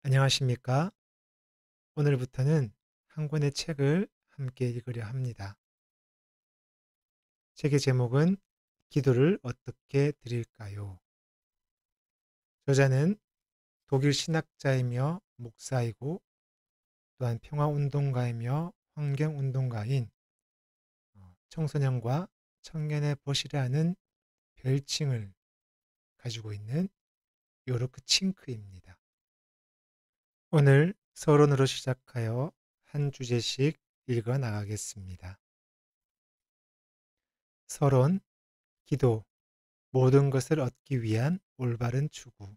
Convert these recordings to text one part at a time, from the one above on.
안녕하십니까? 오늘부터는 한 권의 책을 함께 읽으려 합니다. 책의 제목은 기도를 어떻게 드릴까요? 저자는 독일 신학자이며 목사이고 또한 평화운동가이며 환경운동가인 청소년과 청년의 벗이라는 별칭을 가지고 있는 요르크 칭크입니다. 오늘 서론으로 시작하여 한 주제씩 읽어 나가겠습니다. 서론, 기도, 모든 것을 얻기 위한 올바른 추구.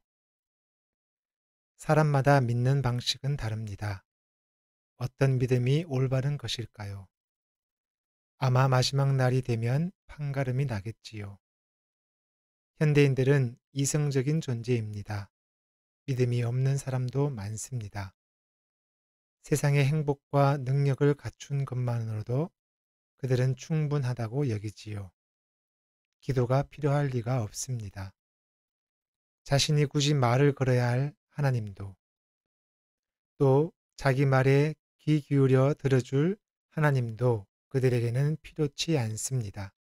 사람마다 믿는 방식은 다릅니다. 어떤 믿음이 올바른 것일까요? 아마 마지막 날이 되면 판가름이 나겠지요. 현대인들은 이성적인 존재입니다. 믿음이 없는 사람도 많습니다. 세상의 행복과 능력을 갖춘 것만으로도 그들은 충분하다고 여기지요. 기도가 필요할 리가 없습니다. 자신이 굳이 말을 걸어야 할 하나님도, 또 자기 말에 귀 기울여 들어줄 하나님도 그들에게는 필요치 않습니다.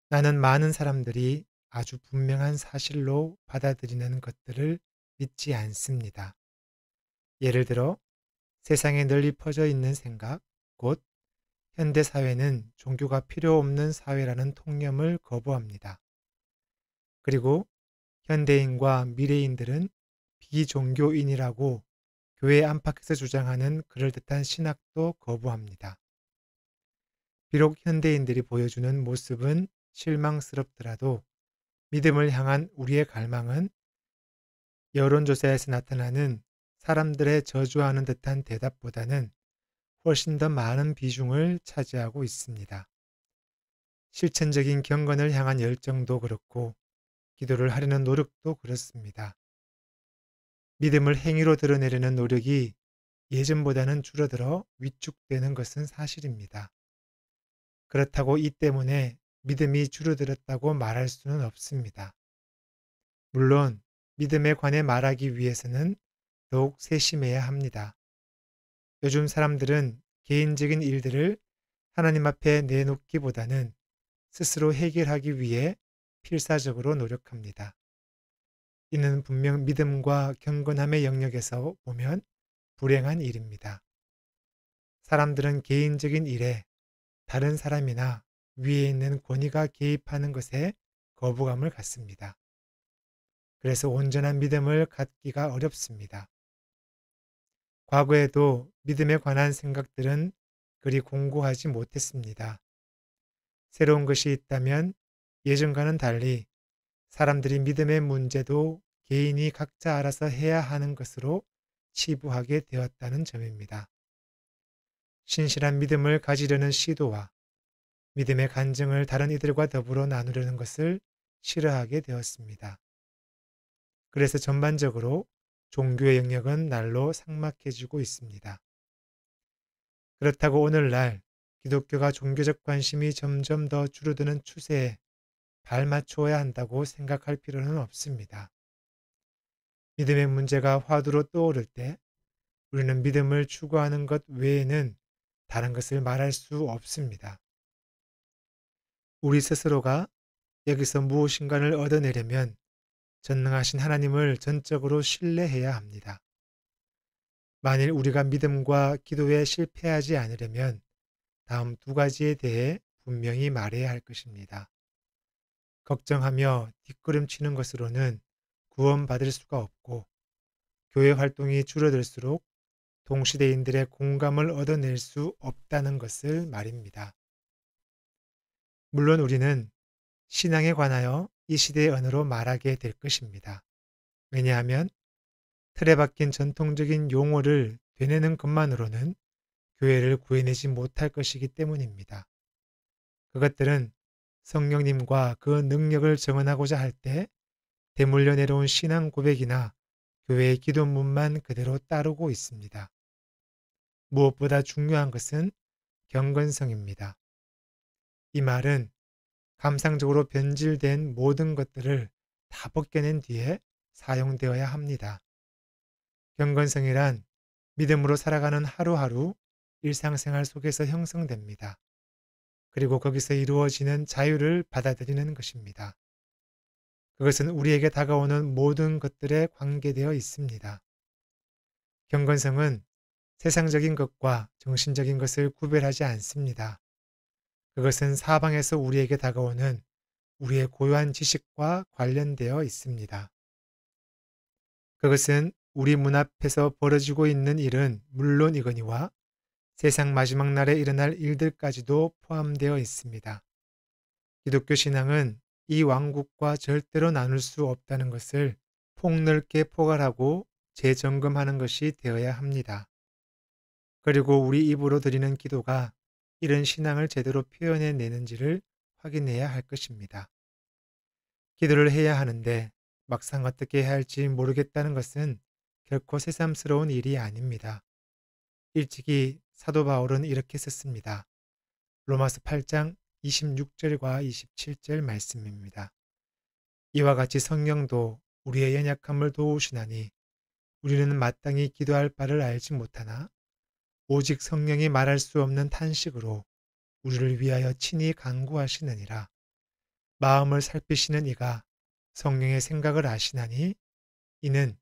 나는 많은 사람들이 아주 분명한 사실로 받아들이는 것들을 믿지 않습니다. 예를 들어 세상에 널리 퍼져 있는 생각, 곧 현대 사회는 종교가 필요 없는 사회라는 통념을 거부합니다. 그리고 현대인과 미래인들은 비종교인이라고 교회 안팎에서 주장하는 그럴듯한 신학도 거부합니다. 비록 현대인들이 보여주는 모습은 실망스럽더라도 믿음을 향한 우리의 갈망은 여론조사에서 나타나는 사람들의 저주하는 듯한 대답보다는 훨씬 더 많은 비중을 차지하고 있습니다. 실천적인 경건을 향한 열정도 그렇고 기도를 하려는 노력도 그렇습니다. 믿음을 행위로 드러내려는 노력이 예전보다는 줄어들어 위축되는 것은 사실입니다. 그렇다고 이 때문에 믿음이 줄어들었다고 말할 수는 없습니다. 물론 믿음에 관해 말하기 위해서는 더욱 세심해야 합니다. 요즘 사람들은 개인적인 일들을 하나님 앞에 내놓기보다는 스스로 해결하기 위해 필사적으로 노력합니다. 이는 분명 믿음과 경건함의 영역에서 보면 불행한 일입니다. 사람들은 개인적인 일에 다른 사람이나 위에 있는 권위가 개입하는 것에 거부감을 갖습니다. 그래서 온전한 믿음을 갖기가 어렵습니다. 과거에도 믿음에 관한 생각들은 그리 공고하지 못했습니다. 새로운 것이 있다면 예전과는 달리 사람들이 믿음의 문제도 개인이 각자 알아서 해야 하는 것으로 치부하게 되었다는 점입니다. 신실한 믿음을 가지려는 시도와 믿음의 간증을 다른 이들과 더불어 나누려는 것을 싫어하게 되었습니다. 그래서 전반적으로 종교의 영역은 날로 삭막해지고 있습니다. 그렇다고 오늘날 기독교가 종교적 관심이 점점 더 줄어드는 추세에 발맞추어야 한다고 생각할 필요는 없습니다. 믿음의 문제가 화두로 떠오를 때 우리는 믿음을 추구하는 것 외에는 다른 것을 말할 수 없습니다. 우리 스스로가 여기서 무엇인가를 얻어내려면 전능하신 하나님을 전적으로 신뢰해야 합니다. 만일 우리가 믿음과 기도에 실패하지 않으려면 다음 두 가지에 대해 분명히 말해야 할 것입니다. 걱정하며 뒷걸음치는 것으로는 구원받을 수가 없고 교회 활동이 줄어들수록 동시대인들의 공감을 얻어낼 수 없다는 것을 말입니다. 물론 우리는 신앙에 관하여 이 시대의 언어로 말하게 될 것입니다. 왜냐하면 틀에 박힌 전통적인 용어를 되뇌는 것만으로는 교회를 구해내지 못할 것이기 때문입니다. 그것들은 성령님과 그 능력을 정언하고자 할 때 대물려 내려온 신앙 고백이나 교회의 기도문만 그대로 따르고 있습니다. 무엇보다 중요한 것은 경건성입니다. 이 말은 감상적으로 변질된 모든 것들을 다 벗겨낸 뒤에 사용되어야 합니다. 경건성이란 믿음으로 살아가는 하루하루 일상생활 속에서 형성됩니다. 그리고 거기서 이루어지는 자유를 받아들이는 것입니다. 그것은 우리에게 다가오는 모든 것들에 관계되어 있습니다. 경건성은 세상적인 것과 정신적인 것을 구별하지 않습니다. 그것은 사방에서 우리에게 다가오는 우리의 고유한 지식과 관련되어 있습니다. 그것은 우리 문 앞에서 벌어지고 있는 일은 물론이거니와 세상 마지막 날에 일어날 일들까지도 포함되어 있습니다. 기독교 신앙은 이 왕국과 절대로 나눌 수 없다는 것을 폭넓게 포괄하고 재점검하는 것이 되어야 합니다. 그리고 우리 입으로 드리는 기도가 이런 신앙을 제대로 표현해내는지를 확인해야 할 것입니다. 기도를 해야 하는데 막상 어떻게 해야 할지 모르겠다는 것은 결코 새삼스러운 일이 아닙니다. 일찍이 사도 바울은 이렇게 썼습니다. 로마서 8장 26절과 27절 말씀입니다. 이와 같이 성령도 우리의 연약함을 도우시나니 우리는 마땅히 기도할 바를 알지 못하나 오직 성령이 말할 수 없는 탄식으로 우리를 위하여 친히 간구하시느니라. 마음을 살피시는 이가 성령의 생각을 아시나니 이는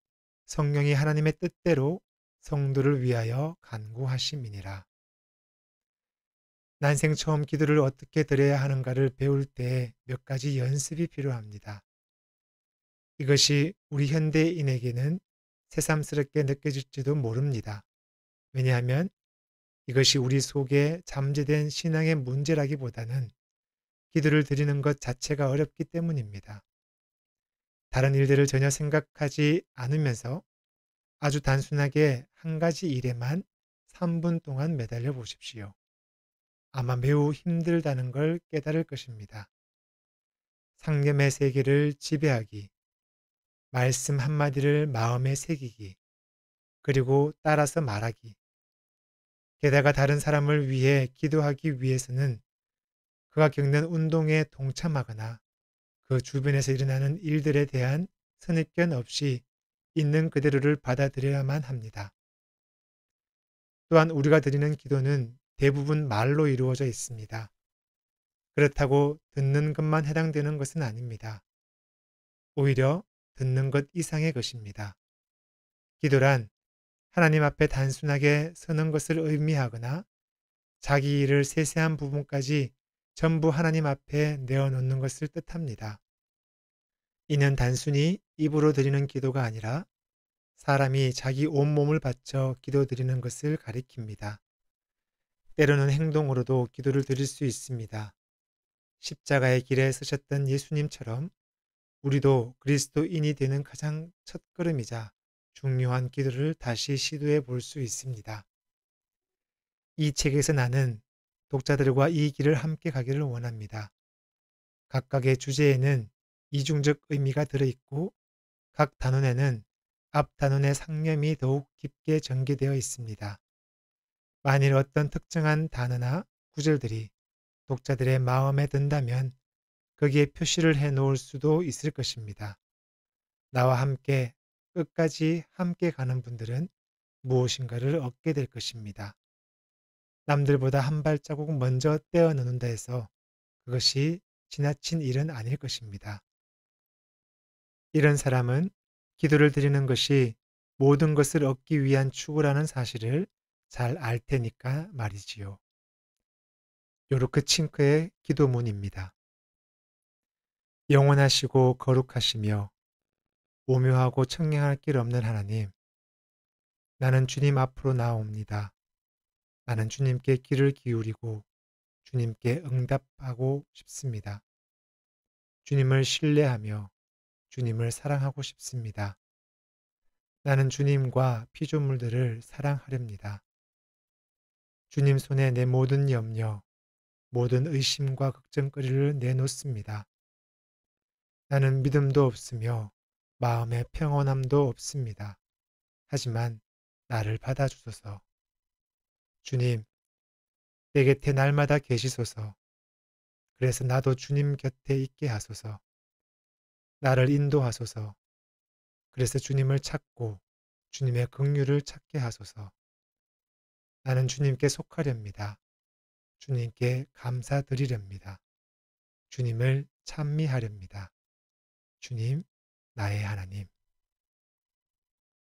성령이 하나님의 뜻대로 성도를 위하여 간구하심이니라. 난생 처음 기도를 어떻게 드려야 하는가를 배울 때 몇 가지 연습이 필요합니다. 이것이 우리 현대인에게는 새삼스럽게 느껴질지도 모릅니다. 왜냐하면 이것이 우리 속에 잠재된 신앙의 문제라기보다는 기도를 드리는 것 자체가 어렵기 때문입니다. 다른 일들을 전혀 생각하지 않으면서 아주 단순하게 한 가지 일에만 3분 동안 매달려 보십시오. 아마 매우 힘들다는 걸 깨달을 것입니다. 상념의 세계를 지배하기, 말씀 한마디를 마음에 새기기, 그리고 따라서 말하기. 게다가 다른 사람을 위해 기도하기 위해서는 그가 겪는 운동에 동참하거나 그 주변에서 일어나는 일들에 대한 선입견 없이 있는 그대로를 받아들여야만 합니다. 또한 우리가 드리는 기도는 대부분 말로 이루어져 있습니다. 그렇다고 듣는 것만 해당되는 것은 아닙니다. 오히려 듣는 것 이상의 것입니다. 기도란 하나님 앞에 단순하게 서는 것을 의미하거나 자기 일을 세세한 부분까지 전부 하나님 앞에 내어놓는 것을 뜻합니다. 이는 단순히 입으로 드리는 기도가 아니라 사람이 자기 온몸을 바쳐 기도드리는 것을 가리킵니다. 때로는 행동으로도 기도를 드릴 수 있습니다. 십자가의 길에 서셨던 예수님처럼 우리도 그리스도인이 되는 가장 첫걸음이자 중요한 기도를 다시 시도해 볼 수 있습니다. 이 책에서 나는 독자들과 이 길을 함께 가기를 원합니다. 각각의 주제에는 이중적 의미가 들어있고 각 단원에는 앞 단원의 상념이 더욱 깊게 전개되어 있습니다. 만일 어떤 특정한 단어나 구절들이 독자들의 마음에 든다면 거기에 표시를 해 놓을 수도 있을 것입니다. 나와 함께 끝까지 함께 가는 분들은 무엇인가를 얻게 될 것입니다. 남들보다 한 발자국 먼저 떼어 놓는다 해서 그것이 지나친 일은 아닐 것입니다. 이런 사람은 기도를 드리는 것이 모든 것을 얻기 위한 추구라는 사실을 잘 알 테니까 말이지요. 요르크 칭크의 기도문입니다. 영원하시고 거룩하시며 오묘하고 청량할 길 없는 하나님, 나는 주님 앞으로 나옵니다. 나는 주님께 귀를 기울이고 주님께 응답하고 싶습니다. 주님을 신뢰하며 주님을 사랑하고 싶습니다. 나는 주님과 피조물들을 사랑하렵니다. 주님 손에 내 모든 염려, 모든 의심과 걱정거리를 내놓습니다. 나는 믿음도 없으며 마음의 평온함도 없습니다. 하지만 나를 받아주소서. 주님, 내 곁에 날마다 계시소서. 그래서 나도 주님 곁에 있게 하소서. 나를 인도하소서. 그래서 주님을 찾고 주님의 긍휼을 찾게 하소서. 나는 주님께 속하렵니다. 주님께 감사드리렵니다. 주님을 찬미하렵니다. 주님, 나의 하나님.